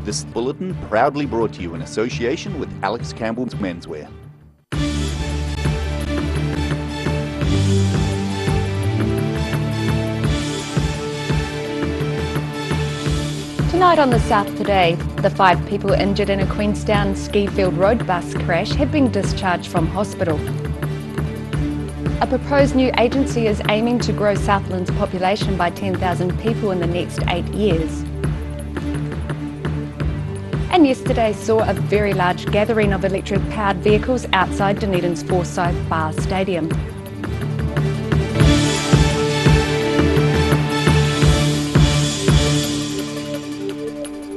This bulletin proudly brought to you in association with Alex Campbell's Menswear. Tonight on the South Today, the 5 people injured in a Queenstown Skifield road bus crash have been discharged from hospital. A proposed new agency is aiming to grow Southland's population by 10,000 people in the next 8 years. And yesterday saw a very large gathering of electric-powered vehicles outside Dunedin's Forsyth Bar Stadium.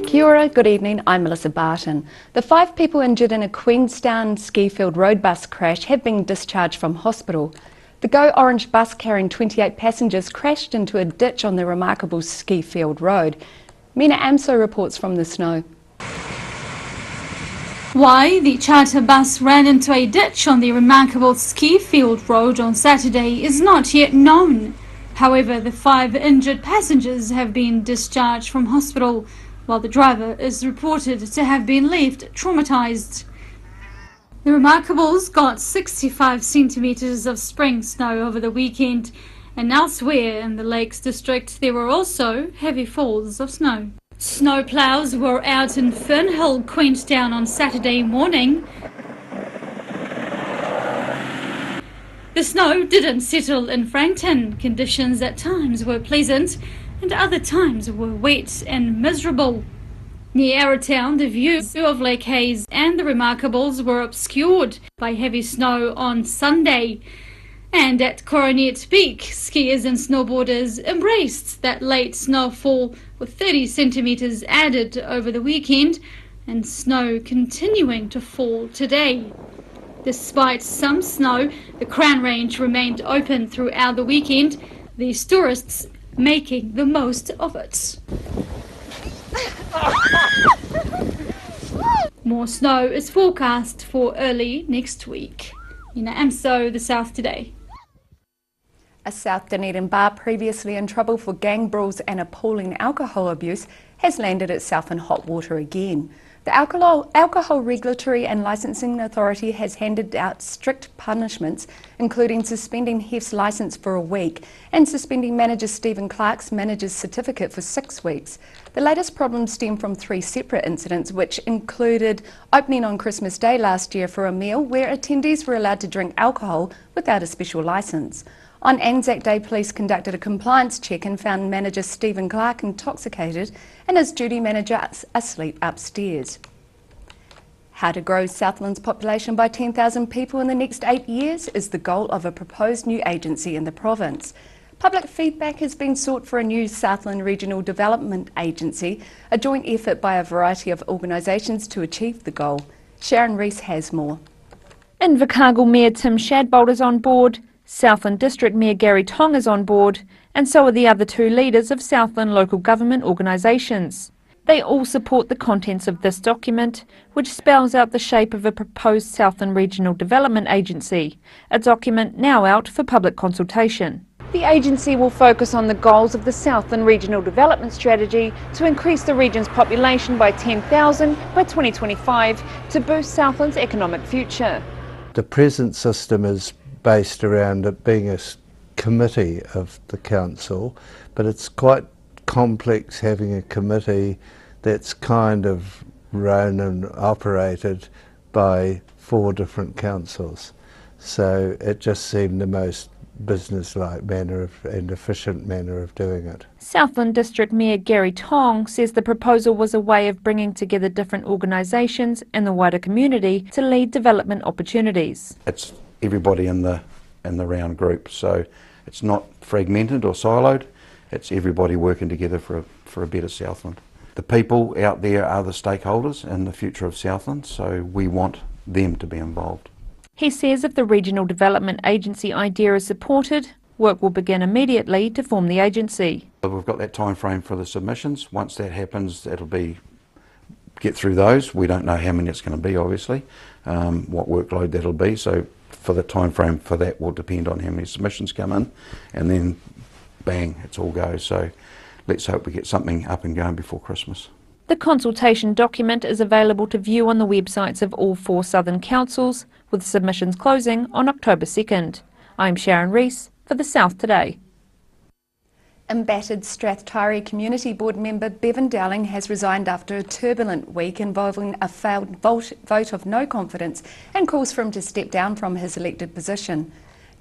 Kia ora, good evening, I'm Melissa Barton. The 5 people injured in a Queenstown Skifield road bus crash have been discharged from hospital. The Go Orange bus carrying 28 passengers crashed into a ditch on the remarkable Skifield Road. Mina Amso reports from the snow. Why the charter bus ran into a ditch on the remarkable Skifield Road on Saturday is not yet known. However, the 5 injured passengers have been discharged from hospital, while the driver is reported to have been left traumatised. The Remarkables got 65 centimetres of spring snow over the weekend, and elsewhere in the Lakes District there were also heavy falls of snow. Snow ploughs were out in Fernhill, Queenstown on Saturday morning. The snow didn't settle in Frankton. Conditions at times were pleasant and other times were wet and miserable. Near Arrowtown, the views of Lake Hayes and the Remarkables were obscured by heavy snow on Sunday. And at Coronet Peak, skiers and snowboarders embraced that late snowfall with 30 centimetres added over the weekend and snow continuing to fall today. Despite some snow, the Crown Range remained open throughout the weekend, these tourists making the most of it. More snow is forecast for early next week. Mina Amso, the South Today. A South Dunedin bar previously in trouble for gang brawls and appalling alcohol abuse has landed itself in hot water again. The Alcohol Regulatory and Licensing Authority has handed out strict punishments, including suspending Hef's licence for a week and suspending manager Stephen Clark's manager's certificate for 6 weeks. The latest problems stem from 3 separate incidents, which included opening on Christmas Day last year for a meal where attendees were allowed to drink alcohol without a special licence. On Anzac Day, police conducted a compliance check and found manager Stephen Clark intoxicated and his duty manager asleep upstairs. How to grow Southland's population by 10,000 people in the next 8 years is the goal of a proposed new agency in the province. Public feedback has been sought for a new Southland Regional Development Agency, a joint effort by a variety of organisations to achieve the goal. Sharon Rees has more. Invercargill Mayor Tim Shadbolt is on board, Southland District Mayor Gary Tong is on board, and so are the other 2 leaders of Southland local government organisations. They all support the contents of this document, which spells out the shape of a proposed Southland Regional Development Agency, a document now out for public consultation. The agency will focus on the goals of the Southland Regional Development Strategy to increase the region's population by 10,000 by 2025 to boost Southland's economic future. The present system is based around it being a committee of the council, but it's quite complex having a committee that's kind of run and operated by 4 different councils. So it just seemed the most business-like manner and efficient manner of doing it. Southland District Mayor Gary Tong says the proposal was a way of bringing together different organisations and the wider community to lead development opportunities. It's everybody in the round group, so it's not fragmented or siloed. It's everybody working together for a better Southland. The people out there are the stakeholders in the future of Southland, so we want them to be involved. He says if the Regional Development Agency idea is supported, work will begin immediately to form the agency. We've got that time frame for the submissions. Once that happens, it'll be get through those. We don't know how many it's going to be, obviously, what workload that'll be. So for the time frame for that will depend on how many submissions come in, and then bang, it's all go. So let's hope we get something up and going before Christmas. The consultation document is available to view on the websites of all 4 southern councils, with submissions closing on October 2nd. I'm Sharon Rees for the South Today. Embattled Strathtyre Community Board member Bevan Dowling has resigned after a turbulent week involving a failed vote of no confidence and calls for him to step down from his elected position.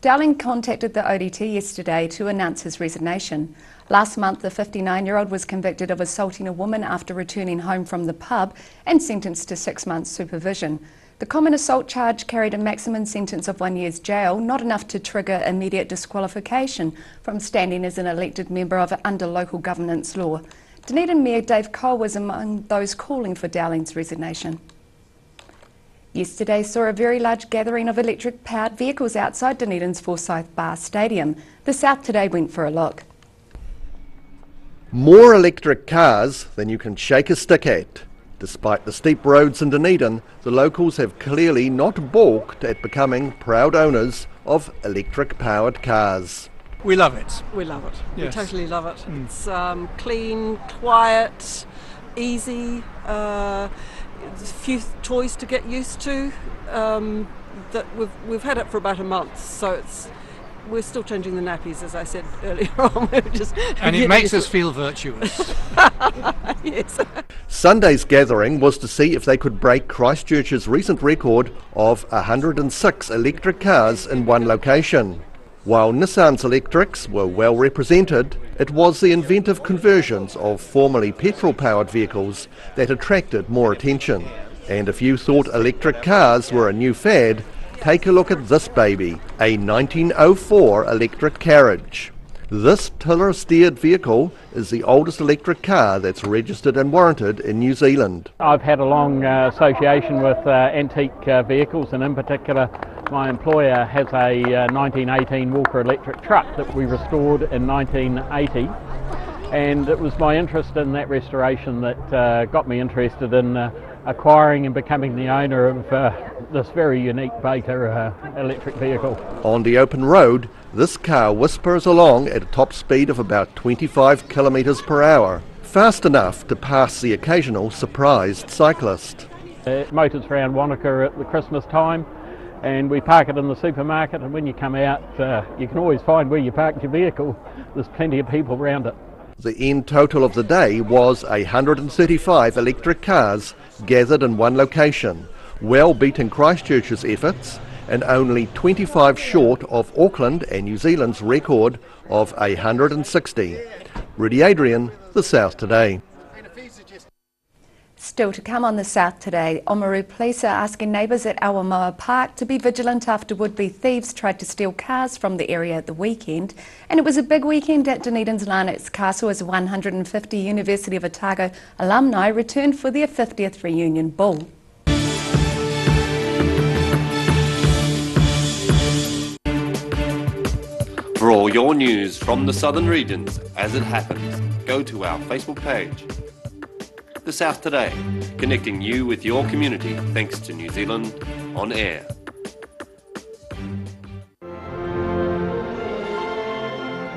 Dowling contacted the ODT yesterday to announce his resignation. Last month, the 59-year-old was convicted of assaulting a woman after returning home from the pub and sentenced to 6 months supervision. The common assault charge carried a maximum sentence of 1 year's jail, not enough to trigger immediate disqualification from standing as an elected member under local governance law. Dunedin Mayor Dave Cole was among those calling for Dowling's resignation. Yesterday saw a very large gathering of electric-powered vehicles outside Dunedin's Forsyth Bar Stadium. The South Today went for a look. More electric cars than you can shake a stick at. Despite the steep roads in Dunedin, the locals have clearly not balked at becoming proud owners of electric-powered cars. We love it. We love it. Yes. We totally love it. It's clean, quiet, easy. There's a few toys to get used to. That we've had it for about a month, so we're still changing the nappies, as I said earlier on. And it makes us feel virtuous. Yes. Sunday's gathering was to see if they could break Christchurch's recent record of 106 electric cars in one location. While Nissan's electrics were well represented, it was the inventive conversions of formerly petrol-powered vehicles that attracted more attention. And if you thought electric cars were a new fad, take a look at this baby, a 1904 electric carriage. This tiller-steered vehicle is the oldest electric car that's registered and warranted in New Zealand. I've had a long association with antique vehicles, and in particular my employer has a 1918 Walker electric truck that we restored in 1980, and it was my interest in that restoration that got me interested in acquiring and becoming the owner of this very unique Baker electric vehicle. On the open road, this car whispers along at a top speed of about 25 kilometres per hour, fast enough to pass the occasional surprised cyclist. It motors around Wanaka at the Christmas time, and we park it in the supermarket, and when you come out you can always find where you parked your vehicle. There's plenty of people around it. The end total of the day was 135 electric cars gathered in one location, well beating Christchurch's efforts and only 25 short of Auckland and New Zealand's record of 160. Rudy Adrian, The South Today. Still to come on The South Today, Oamaru police are asking neighbours at Awamoa Park to be vigilant after would-be thieves tried to steal cars from the area at the weekend. And it was a big weekend at Dunedin's Larnets Castle as 150 University of Otago alumni returned for their 50th reunion ball. For all your news from the southern regions as it happens, go to our Facebook page. The South Today, connecting you with your community thanks to New Zealand On Air.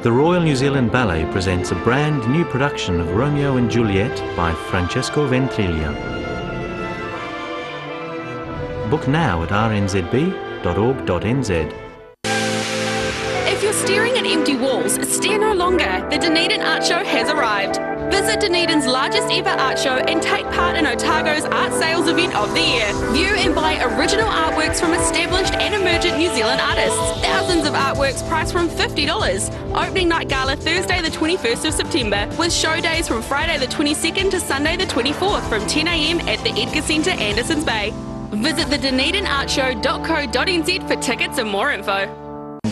The Royal New Zealand Ballet presents a brand new production of Romeo and Juliet by Francesco Ventriglia. Book now at rnzb.org.nz. If you're staring at empty walls, stare no longer. The Dunedin Art Show has arrived. Visit Dunedin's largest ever art show and take part in Otago's art sales event of the year. View and buy original artworks from established and emergent New Zealand artists. Thousands of artworks priced from $50. Opening night gala Thursday the 21st of September, with show days from Friday the 22nd to Sunday the 24th from 10 a.m. at the Edgar Centre, Andersons Bay. Visit the DunedinArtShow.co.nz for tickets and more info.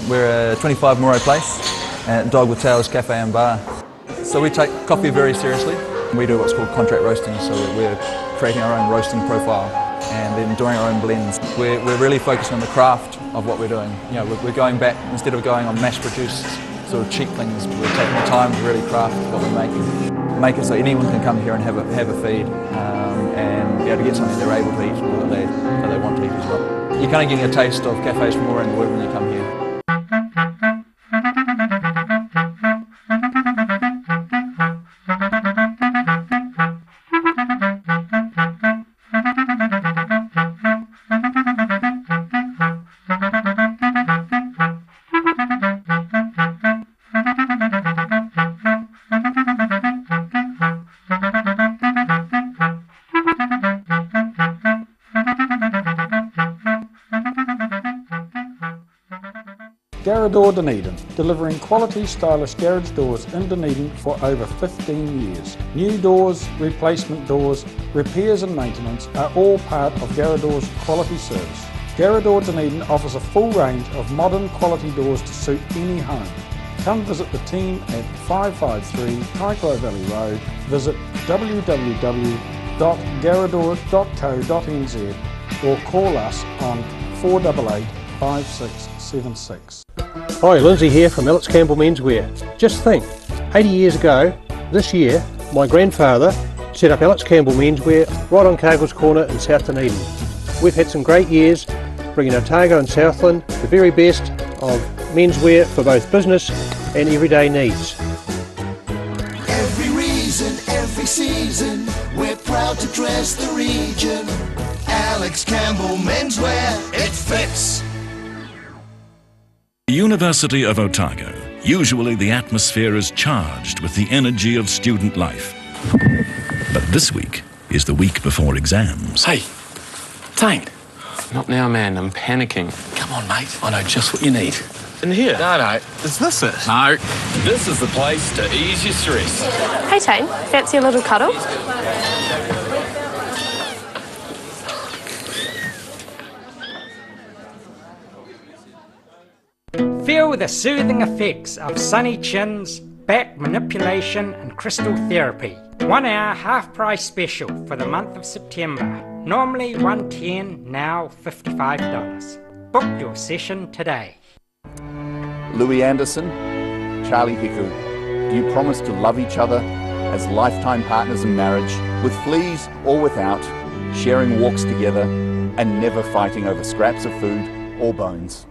We're a 25 Moreau Place at Dog with Tails Cafe and Bar. So we take coffee very seriously. We do what's called contract roasting, so we're creating our own roasting profile and then doing our own blends. We're really focusing on the craft of what we're doing. You know, we're going back, instead of going on mass-produced sort of cheap things, we're taking the time to really craft what we're making. Make it so anyone can come here and have a feed and be able to get something they're able to eat or that they want to eat as well. You're kind of getting a taste of cafes from all around the world when you come here. Garrador Dunedin, delivering quality stylish garage doors in Dunedin for over 15 years. New doors, replacement doors, repairs and maintenance are all part of Garrador's quality service. Garrador Dunedin offers a full range of modern quality doors to suit any home. Come visit the team at 553 Kaikoai Valley Road. Visit www.garrador.co.nz or call us on 488 5676. Hi, Lindsay here from Alex Campbell Menswear. Just think, 80 years ago, this year, my grandfather set up Alex Campbell Menswear right on Cargill's Corner in South Dunedin. We've had some great years bringing Otago and Southland the very best of menswear for both business and everyday needs. Every reason, every season, we're proud to dress the region. Alex Campbell Menswear, it fits. University of Otago. Usually the atmosphere is charged with the energy of student life. But this week is the week before exams. Hey, Tane. Not now, man. I'm panicking. Come on, mate. I know just what you need. In here? No. Is this it? No. This is the place to ease your stress. Hey, Tane. Fancy a little cuddle? Feel the soothing effects of sunny chins, back manipulation and crystal therapy. 1 hour half price special for the month of September. Normally $110, now $55. Book your session today. Louis Anderson, Charlie Hiku, do you promise to love each other as lifetime partners in marriage, with fleas or without, sharing walks together and never fighting over scraps of food or bones?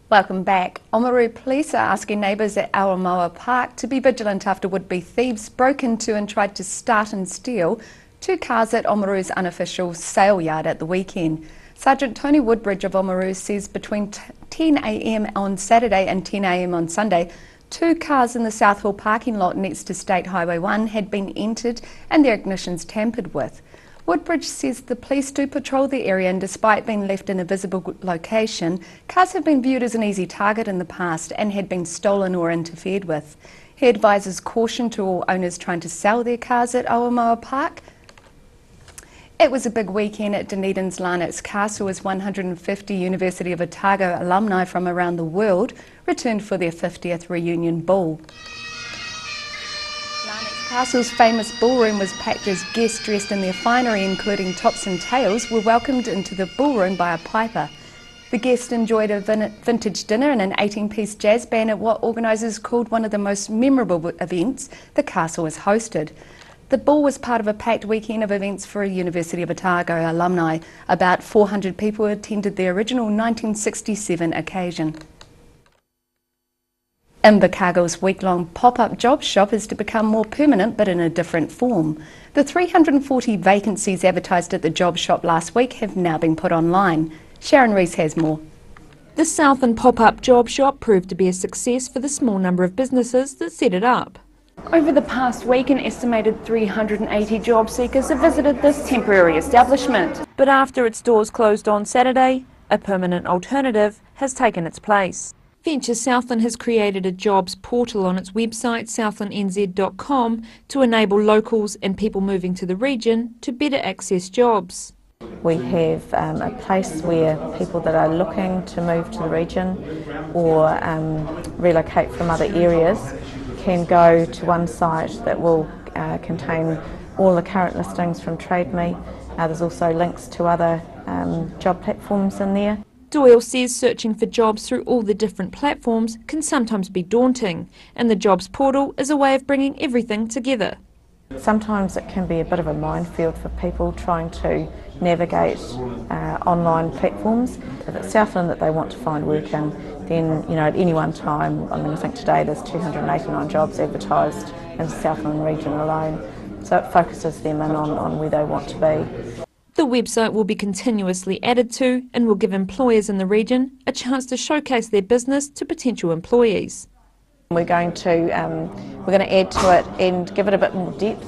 Welcome back. Oamaru police are asking neighbours at Awamoa Park to be vigilant after would-be thieves broke into and tried to start and steal 2 cars at Oamaru's unofficial sale yard at the weekend. Sergeant Tony Woodbridge of Oamaru says between 10 a.m. on Saturday and 10 a.m. on Sunday, 2 cars in the South Hill parking lot next to State Highway 1 had been entered and their ignitions tampered with. Woodbridge says the police do patrol the area, and despite being left in a visible location, cars have been viewed as an easy target in the past and had been stolen or interfered with. He advises caution to all owners trying to sell their cars at Awamoa Park. It was a big weekend at Dunedin's Larnets Castle as 150 University of Otago alumni from around the world returned for their 50th reunion ball. Castle's famous ballroom was packed as guests dressed in their finery, including tops and tails, were welcomed into the ballroom by a piper. The guests enjoyed a vintage dinner and an 18-piece jazz band at what organisers called one of the most memorable events the castle has hosted. The ball was part of a packed weekend of events for a University of Otago alumni. About 400 people attended the original 1967 occasion. Invercargill's week-long pop-up job shop is to become more permanent but in a different form. The 340 vacancies advertised at the job shop last week have now been put online. Sharon Rees has more. The Southland pop-up job shop proved to be a success for the small number of businesses that set it up. Over the past week, an estimated 380 job seekers have visited this temporary establishment. But after its doors closed on Saturday, a permanent alternative has taken its place. Venture Southland has created a jobs portal on its website southlandnz.com to enable locals and people moving to the region to better access jobs. We have a place where people that are looking to move to the region or relocate from other areas can go to one site that will contain all the current listings from TradeMe. There's also links to other job platforms in there. Doyle says searching for jobs through all the different platforms can sometimes be daunting, and the jobs portal is a way of bringing everything together. Sometimes it can be a bit of a minefield for people trying to navigate online platforms. If it's Southland that they want to find work in, then at any one time, I think today there's 289 jobs advertised in the Southland region alone, so it focuses them in on where they want to be. The website will be continuously added to and will give employers in the region a chance to showcase their business to potential employees. We're going to add to it and give it a bit more depth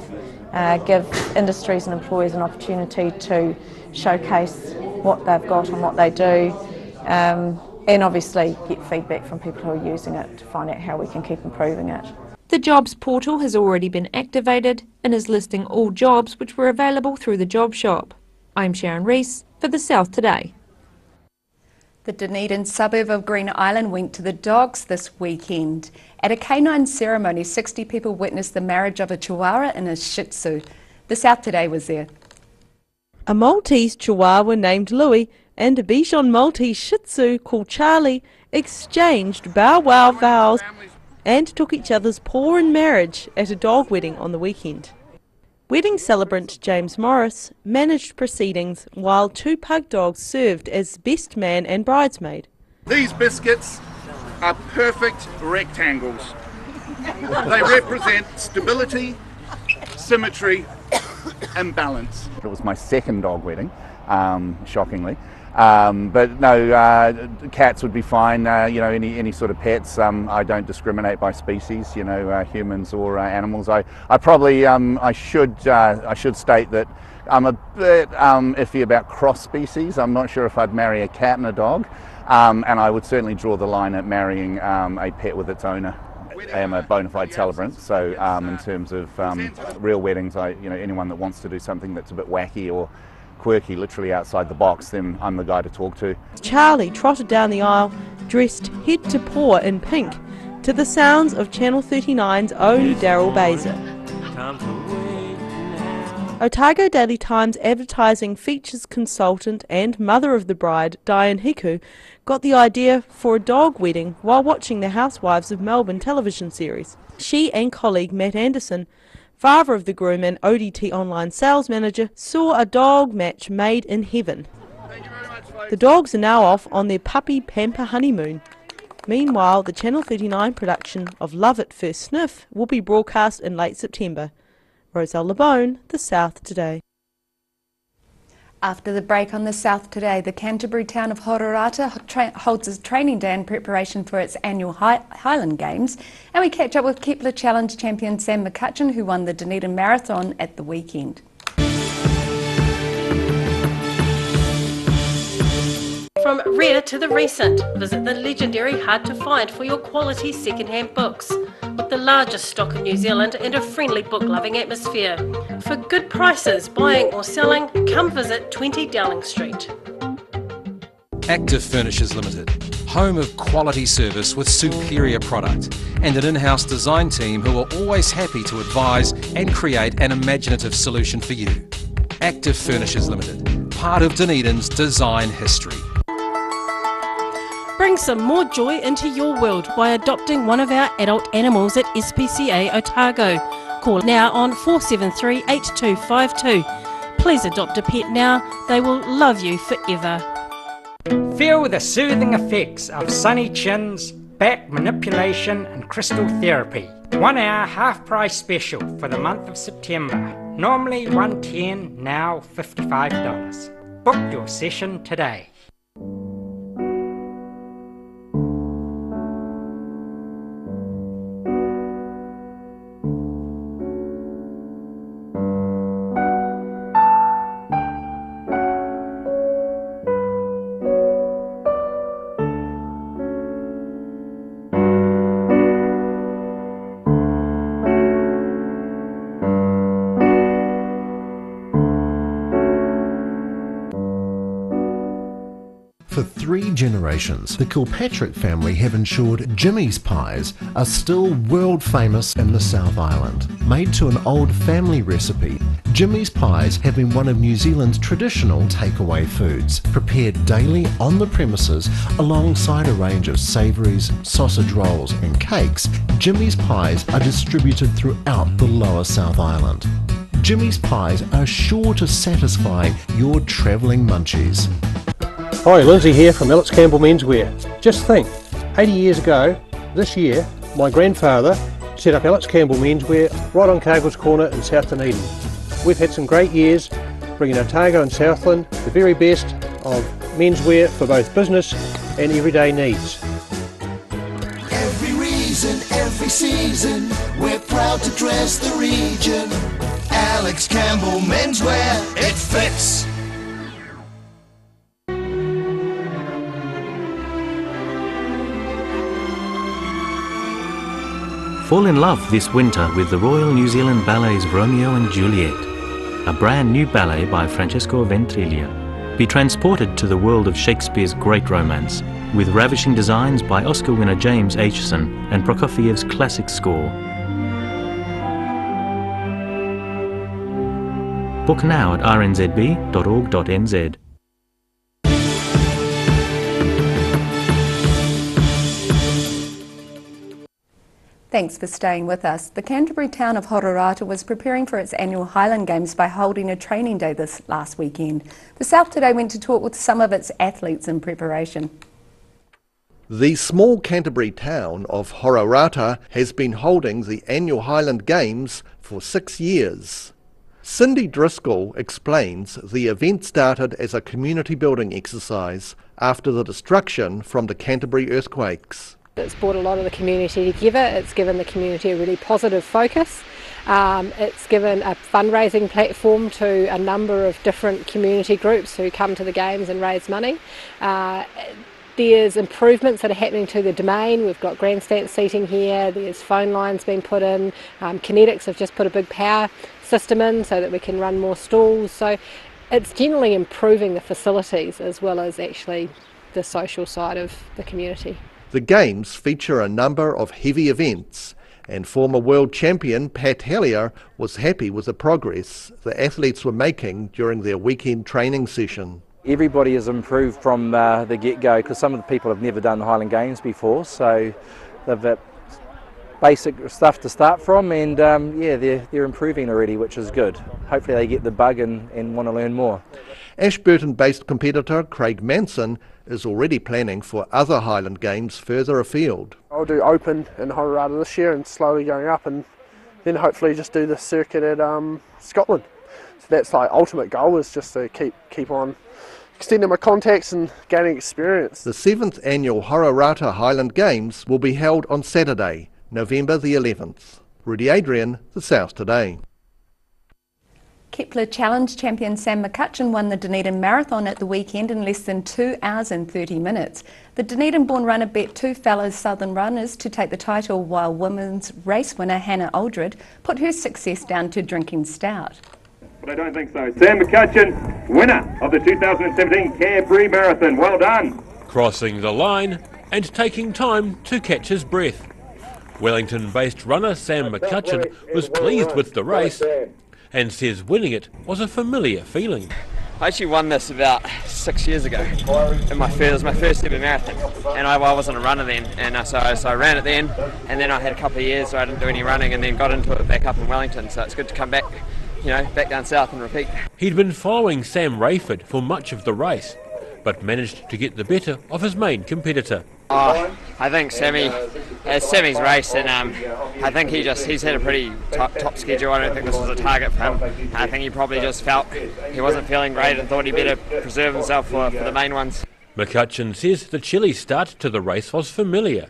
give industries and employers an opportunity to showcase what they've got and what they do, and obviously get feedback from people who are using it to find out how we can keep improving it. The jobs portal has already been activated and is listing all jobs which were available through the job shop. I'm Sharon Rees for the South Today. The Dunedin suburb of Green Island went to the dogs this weekend. At a canine ceremony, 60 people witnessed the marriage of a Chihuahua and a Shih Tzu. The South Today was there. A Maltese Chihuahua named Louis and a Bichon Maltese Shih Tzu called Charlie exchanged bow wow vows and took each other's paw in marriage at a dog wedding on the weekend. Wedding celebrant James Morris managed proceedings while 2 pug dogs served as best man and bridesmaid. These biscuits are perfect rectangles. They represent stability, symmetry and balance. It was my second dog wedding, shockingly. But no, cats would be fine. Any sort of pets. I don't discriminate by species. Humans or animals. I probably I should state that I'm a bit iffy about cross species. I'm not sure if I'd marry a cat and a dog, and I would certainly draw the line at marrying a pet with its owner. I am a bona fide celebrant, so in terms of real weddings, anyone that wants to do something that's a bit wacky or quirky, literally outside the box, then I'm the guy to talk to. Charlie trotted down the aisle, dressed head to paw in pink, to the sounds of Channel 39's own Daryl Baser. Otago Daily Times advertising features consultant and mother of the bride, Diane Hiku, got the idea for a dog wedding while watching the Housewives of Melbourne television series. She and colleague Matt Anderson, father of the groom and ODT online sales manager, saw a dog match made in heaven. The dogs are now off on their puppy pamper honeymoon. Meanwhile, the Channel 39 production of Love at First Sniff will be broadcast in late September. Roselle LeBone, The South Today. After the break on the South Today, the Canterbury town of Hororata holds a training day in preparation for its annual Highland Games. And we catch up with Kepler Challenge champion Sam McCutcheon, who won the Dunedin Marathon at the weekend. From rare to the recent, visit the legendary Hard to Find for your quality second-hand books. With the largest stock in New Zealand and a friendly book-loving atmosphere. For good prices, buying or selling, come visit 20 Dowling Street. Active Furnishers Limited, home of quality service with superior product and an in-house design team who are always happy to advise and create an imaginative solution for you. Active Furnishers Limited, part of Dunedin's design history. Bring some more joy into your world by adopting one of our adult animals at SPCA Otago. Call now on 473 8252. Please adopt a pet now, they will love you forever. Feel the soothing effects of sunny chins, back manipulation and crystal therapy. 1 hour half price special for the month of September. Normally $110, now $55. Book your session today. For 3 generations, the Kilpatrick family have ensured Jimmy's pies are still world famous in the South Island. Made to an old family recipe, Jimmy's pies have been one of New Zealand's traditional takeaway foods, prepared daily on the premises alongside a range of savouries, sausage rolls and cakes. Jimmy's pies are distributed throughout the lower South Island. Jimmy's pies are sure to satisfy your travelling munchies. Hi, Lindsay here from Alex Campbell Menswear. Just think, 80 years ago, this year, my grandfather set up Alex Campbell Menswear right on Cargill's Corner in South Dunedin. We've had some great years bringing Otago and Southland the very best of menswear for both business and everyday needs. Every reason, every season, we're proud to dress the region. Alex Campbell Menswear, it fits. Fall in love this winter with the Royal New Zealand Ballet's Romeo and Juliet, a brand new ballet by Francesco Ventriglia. Be transported to the world of Shakespeare's great romance, with ravishing designs by Oscar winner James Aitchison and Prokofiev's classic score. Book now at rnzb.org.nz. Thanks for staying with us. The Canterbury town of Hororata was preparing for its annual Highland Games by holding a training day this last weekend. The South Today went to talk with some of its athletes in preparation. The small Canterbury town of Hororata has been holding the annual Highland Games for 6 years. Cindy Driscoll explains the event started as a community building exercise after the destruction from the Canterbury earthquakes. It's brought a lot of the community together. It's given the community a really positive focus. It's given a fundraising platform to a number of different community groups who come to the games and raise money. There's improvements that are happening to the domain. We've got grandstand seating here, there's phone lines being put in, Kinetics have just put a big power system in so that we can run more stalls. So it's generally improving the facilities as well as actually the social side of the community. The Games feature a number of heavy events, and former world champion Pat Hellier was happy with the progress the athletes were making during their weekend training session. Everybody has improved from the get-go because some of the people have never done the Highland Games before, so they've got basic stuff to start from, and yeah, they're improving already, which is good. Hopefully they get the bug and want to learn more. Ashburton-based competitor Craig Manson is already planning for other Highland Games further afield. I'll do Open in Hororata this year and slowly going up, and then hopefully just do the circuit at Scotland. So that's my ultimate goal, is just to keep on extending my contacts and gaining experience. The 7th annual Hororata Highland Games will be held on Saturday, November the 11th. Rudy Adrian, The South Today. Kepler Challenge champion Sam McCutcheon won the Dunedin Marathon at the weekend in less than 2 hours and 30 minutes. The Dunedin-born runner beat two fellow southern runners to take the title, while women's race winner Hannah Aldred put her success down to drinking stout. But I don't think so. Sam McCutcheon, winner of the 2017 Canterbury Marathon. Well done. Crossing the line and taking time to catch his breath. Wellington-based runner Sam McCutcheon was pleased with the race and says winning it was a familiar feeling. I actually won this about 6 years ago. It was my first ever marathon, and I wasn't a runner then, and so I ran it then, and then I had a couple of years where I didn't do any running, and then got into it back up in Wellington. So it's good to come back, back down south and repeat. He'd been following Sam Rayford for much of the race, but managed to get the better of his main competitor. I think Sammy's race, and I think he's had a pretty top schedule. I don't think this was a target for him. I think he probably just felt he wasn't feeling great and thought he'd better preserve himself for the main ones. McCutcheon says the chilly start to the race was familiar,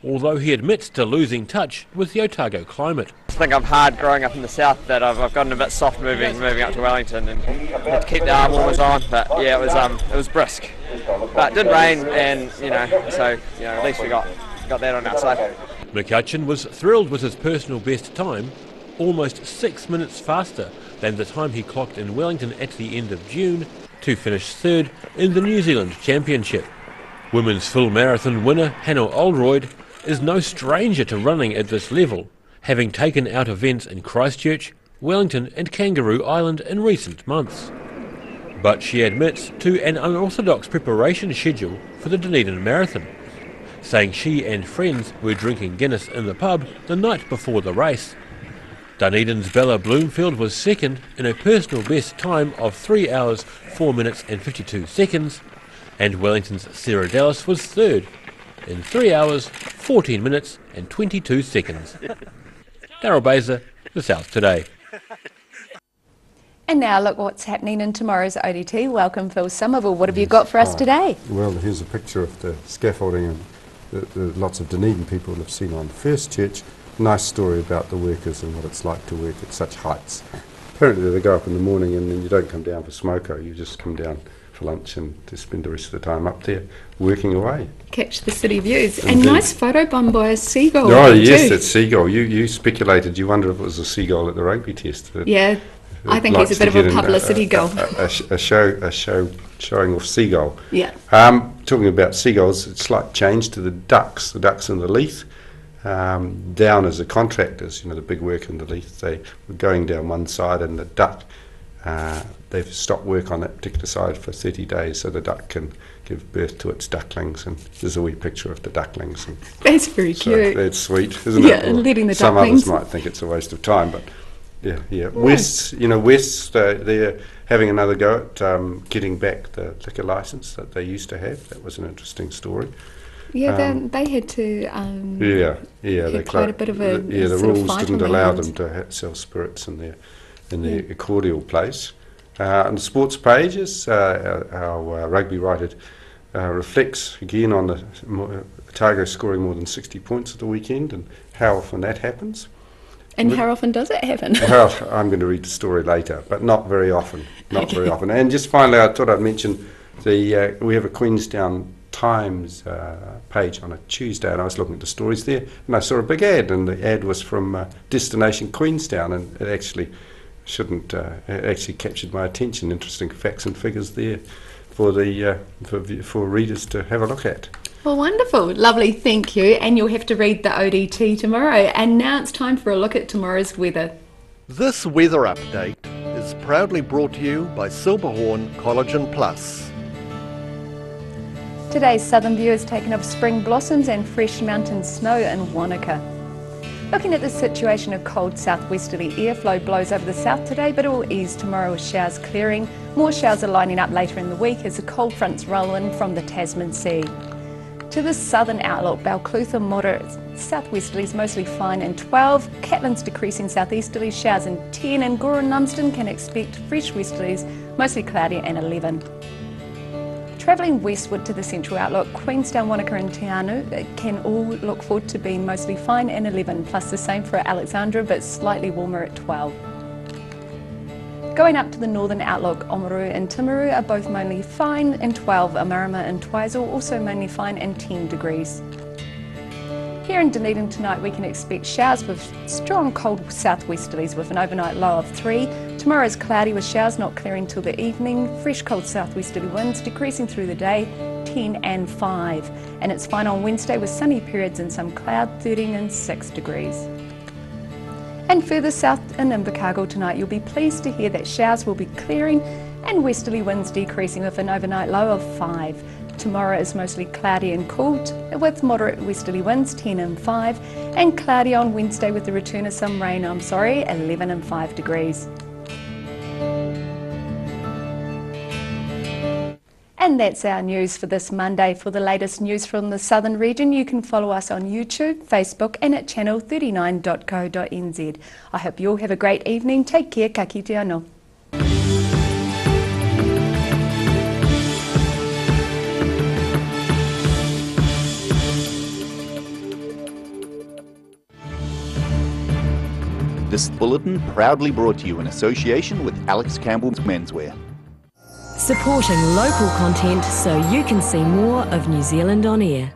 although he admits to losing touch with the Otago climate. I think I'm hard growing up in the south that I've gotten a bit soft moving up to Wellington and had to keep the arm warmers on, but yeah, it was brisk. But it didn't rain, and so at least we got that on our side. McCutcheon was thrilled with his personal best time, almost 6 minutes faster than the time he clocked in Wellington at the end of June, to finish third in the New Zealand Championship. Women's full marathon winner Hannah Oldroyd is no stranger to running at this level, having taken out events in Christchurch, Wellington and Kangaroo Island in recent months. But she admits to an unorthodox preparation schedule for the Dunedin Marathon, saying she and friends were drinking Guinness in the pub the night before the race. Dunedin's Bella Bloomfield was second in a personal best time of 3 hours, 4 minutes and 52 seconds, and Wellington's Sarah Dallas was third in 3 hours, 14 minutes and 22 seconds. Daryl Baser, The South Today. And now look what's happening in tomorrow's ODT. Welcome, Phil Somerville. What have you got for us today? Well, here's a picture of the scaffolding and the lots of Dunedin people have seen on First Church. Nice story about the workers and what it's like to work at such heights. apparently they go up in the morning and then you don't come down for smoko, you just come down for lunch and to spend the rest of the time up there working away. Catch the city views. Indeed. And nice photobomb by a seagull. Oh yes, that seagull. You speculated, you wonder if it was a seagull at the rugby test. Yeah, I think he's a bit of a publicity goal. A showing off seagull. Yeah. Talking about seagulls, it's slight change to the ducks in the Leith. Down as the contractors, the big work in the Leith, they were going down one side and the duck, they've stopped work on that particular side for 30 days so the duck can give birth to its ducklings, and there's a wee picture of the ducklings. And that's very cute. So that's sweet, isn't it? Yeah, letting the some ducklings. Some others might think it's a waste of time, but yeah. West, they're having another go at getting back the liquor licence that they used to have. That was an interesting story. Yeah, they had to. They quite a bit of a the sort rules of fight didn't on allow their them to sell spirits in their cordial place. On the sports pages, our rugby writer reflects again on the Otago scoring more than 60 points at the weekend and how often that happens. And how often does it happen? Well, I'm going to read the story later, but not very often. Very often. And just finally, I thought I'd mention we have a Queenstown Times page on a Tuesday, and I was looking at the stories there, and I saw a big ad, and the ad was from Destination Queenstown, and it actually captured my attention. Interesting facts and figures there for readers to have a look at. Well, wonderful. Lovely, thank you. And you'll have to read the ODT tomorrow. And now it's time for a look at tomorrow's weather. This weather update is proudly brought to you by Silberhorn Collagen Plus. Today's southern view is taken of spring blossoms and fresh mountain snow in Wanaka. Looking at the situation, a cold southwesterly airflow blows over the south today, but it will ease tomorrow with showers clearing. More showers are lining up later in the week as the cold fronts roll in from the Tasman Sea. To the southern outlook, Balclutha moderate southwesterlies mostly fine in 12, Catlin's decreasing southeasterly showers in 10, and Gora and Lumsden can expect fresh westerlies mostly cloudy in 11. Travelling westward to the central outlook, Queenstown, Wanaka and Te Anau can all look forward to being mostly fine in 11, plus the same for Alexandra but slightly warmer at 12. Going up to the northern outlook, Oamaru and Timaru are both mainly fine in 12, Amarama and Twizel also mainly fine in 10 degrees. Here in Dunedin tonight we can expect showers with strong cold southwesterlies with an overnight low of 3. Tomorrow is cloudy with showers not clearing till the evening, fresh cold southwesterly winds decreasing through the day, 10 and 5. And it's fine on Wednesday with sunny periods and some cloud, 13 and 6 degrees. And further south in Invercargill tonight, you'll be pleased to hear that showers will be clearing and westerly winds decreasing with an overnight low of 5. Tomorrow is mostly cloudy and cool with moderate westerly winds, 10 and 5, and cloudy on Wednesday with the return of some rain, 11 and 5 degrees. And that's our news for this Monday. For the latest news from the southern region, you can follow us on YouTube, Facebook and at channel39.co.nz. I hope you all have a great evening. Take care, ka kite anō. This bulletin proudly brought to you in association with Alex Campbell's Menswear. Supporting local content so you can see more of New Zealand on air.